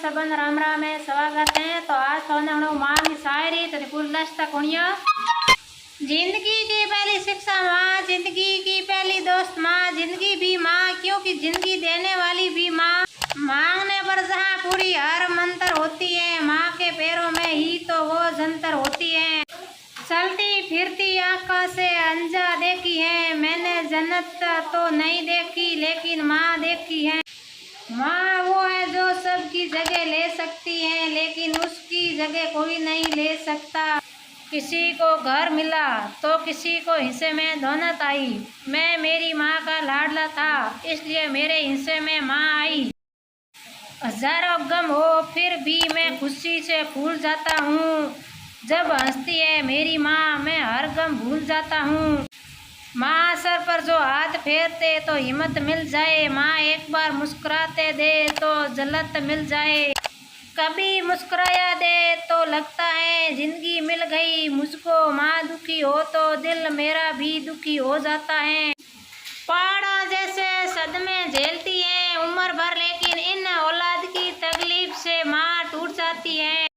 सबन राम राम है स्वागत है। तो आज सोने माँ की शायरी तो पूर्ण तक होनिया। जिंदगी की पहली शिक्षा माँ, जिंदगी की पहली दोस्त माँ, जिंदगी भी माँ क्योंकि जिंदगी देने वाली भी माँ। मांगने पर जहाँ पूरी हर मंत्र होती है, माँ के पैरों में ही तो वो जंतर होती है। चलती फिरती आंखों से अंजा देखी है मैंने, जन्नत तो नहीं देखी लेकिन माँ देखी है। माँ वो है जो सबकी जगह ले सकती है, लेकिन उसकी जगह कोई नहीं ले सकता। किसी को घर मिला तो किसी को हिस्से में दौलत आई। मैं मेरी माँ का लाडला था इसलिए मेरे हिस्से में माँ आई। हजारों गम हो फिर भी मैं खुशी से फूल जाता हूँ। जब हंसती है मेरी माँ मैं हर गम भूल जाता हूँ। माँ सर पर जो हाथ फेरते तो हिम्मत मिल जाए, माँ एक बार मुस्कुराते दे तो जन्नत मिल जाए। कभी मुस्कुराया दे तो लगता है जिंदगी मिल गई मुझको, माँ दुखी हो तो दिल मेरा भी दुखी हो जाता है। पहाड़ों जैसे सदमे झेलती है उम्र भर, लेकिन इन औलाद की तकलीफ से माँ टूट जाती है।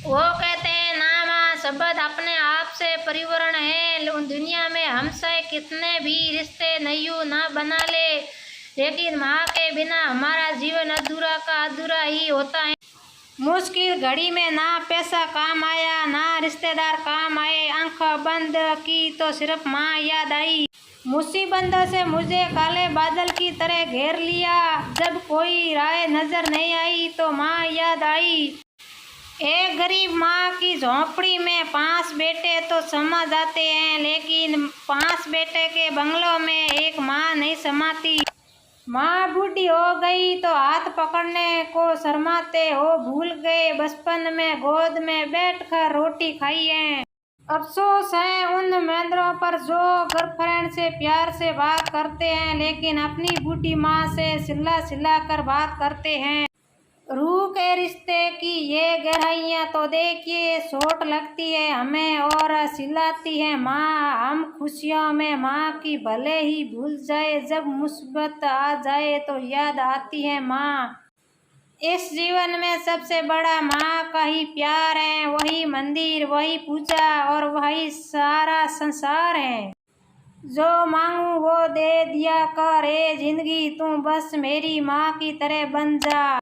वो कहते हैं ना माँ शब्द अपने आप से परिवरण है। दुनिया में हमसे कितने भी रिश्ते नैयू ना बना ले, लेकिन माँ के बिना हमारा जीवन अधूरा का अधूरा ही होता है। मुश्किल घड़ी में ना पैसा काम आया ना रिश्तेदार काम आए, आंखें बंद की तो सिर्फ माँ याद आई। मुसीबतों से मुझे काले बादल की तरह घेर लिया, जब कोई राह नजर नहीं आई तो माँ याद आई। एक गरीब माँ की झोंपड़ी में 5 बेटे तो समा जाते हैं, लेकिन 5 बेटे के बंगलों में एक माँ नहीं समाती। माँ बूढ़ी हो गई तो हाथ पकड़ने को शर्माते हो भूल गए बचपन में गोद में बैठकर रोटी खाई है। अफसोस है उन मेंढरों पर जो गर्लफ्रेंड से प्यार से बात करते हैं, लेकिन अपनी बूढ़ी माँ से सिला सिला कर बात करते हैं। रूह के रिश्ते की ये गहराइयाँ तो देखिए, चोट लगती है हमें और सिलाती है माँ। हम खुशियों में माँ की भले ही भूल जाए, जब मुसीबत आ जाए तो याद आती है माँ। इस जीवन में सबसे बड़ा माँ का ही प्यार है, वही मंदिर वही पूजा और वही सारा संसार है। जो मांगू वो दे दिया कर, ए जिंदगी तू बस मेरी माँ की तरह बन जा।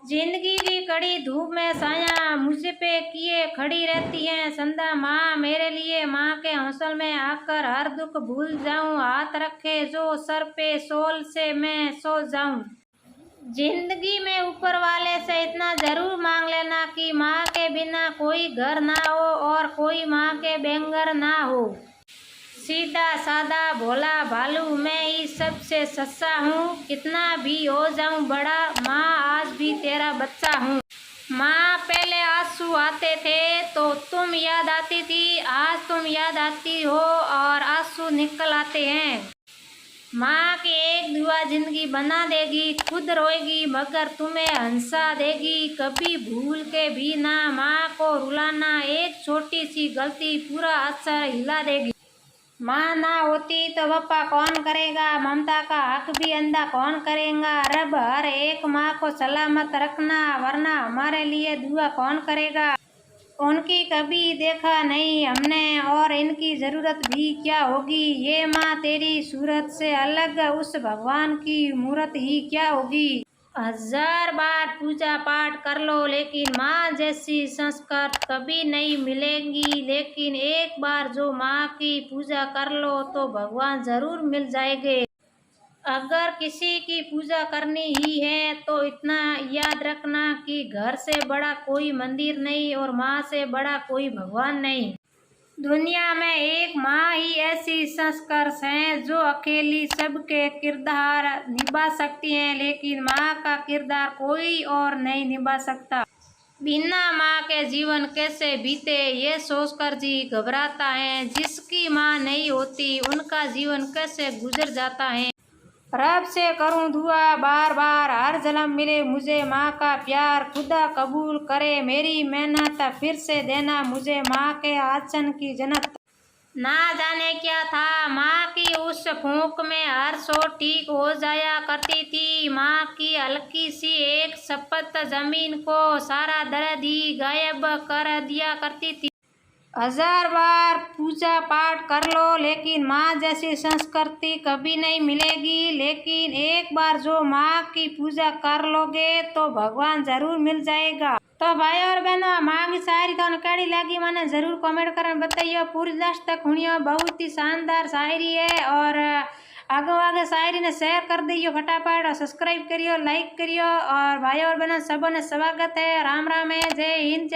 जिंदगी की कड़ी धूप में साया मुझ पे किए खड़ी रहती है संदा माँ मेरे लिए। माँ के हौसल में आकर हर दुख भूल जाऊं, हाथ रखे जो सर पे सोल से मैं सो जाऊं। जिंदगी में ऊपर वाले से इतना जरूर मांग लेना कि माँ के बिना कोई घर ना हो और कोई माँ के बेंगर ना हो। सीधा सादा भोला भालू मैं ही सबसे सच्चा हूँ, कितना भी हो जाऊँ बड़ा माँ आज भी तेरा बच्चा हूँ। माँ पहले आंसू आते थे तो तुम याद आती थी, आज तुम याद आती हो और आंसू निकल आते हैं। माँ की एक दुआ जिंदगी बना देगी, खुद रोएगी मगर तुम्हें हंसा देगी। कभी भूल के भी ना माँ को रुलाना, एक छोटी सी गलती पूरा असर हिला देगी। माँ ना होती तो वफा कौन करेगा, ममता का हक भी अंधा कौन करेगा। रब हर एक माँ को सलामत रखना, वरना हमारे लिए दुआ कौन करेगा। उनकी कभी देखा नहीं हमने और इनकी ज़रूरत भी क्या होगी। ये माँ तेरी सूरत से अलग उस भगवान की मूरत ही क्या होगी। 1000 बार पूजा पाठ कर लो लेकिन माँ जैसी संस्कार कभी नहीं मिलेंगी। लेकिन एक बार जो माँ की पूजा कर लो तो भगवान जरूर मिल जाएंगे। अगर किसी की पूजा करनी ही है तो इतना याद रखना कि घर से बड़ा कोई मंदिर नहीं और माँ से बड़ा कोई भगवान नहीं। दुनिया में एक माँ ही ऐसी संस्कार है जो अकेली सबके किरदार निभा सकती है, लेकिन माँ का किरदार कोई और नहीं निभा सकता। बिना माँ के जीवन कैसे बीते ये सोचकर जी घबराता है। जिसकी माँ नहीं होती उनका जीवन कैसे गुजर जाता है। रब से करूं दुआ बार बार हर जन्म मिले मुझे माँ का प्यार। खुदा कबूल करे मेरी मेहनत, फिर से देना मुझे माँ के आंचल की जन्नत। ना जाने क्या था, माँ की उस फूंक में हर चोट ठीक हो जाया करती थी। माँ की हल्की सी एक शपथ जमीन को सारा दर्द ही गायब कर दिया करती थी। 1000 बार पूजा पाठ कर लो लेकिन माँ जैसी संस्कृति कभी नहीं मिलेगी। लेकिन एक बार जो माँ की पूजा कर लोगे तो भगवान जरूर मिल जाएगा। तो भाई और बहनों, माँ की शायरी थाने कैसी लगी मैंने जरूर कमेंट कर बताइए। पूरी लास्ट तक सुनियो, बहुत ही शानदार शायरी है। और आगे आगे शायरी ने शेयर कर दियो फटाफट, और सब्सक्राइब करियो, लाइक करियो। और भाई और बहनों सबों ने स्वागत है। राम राम है, जय हिंद।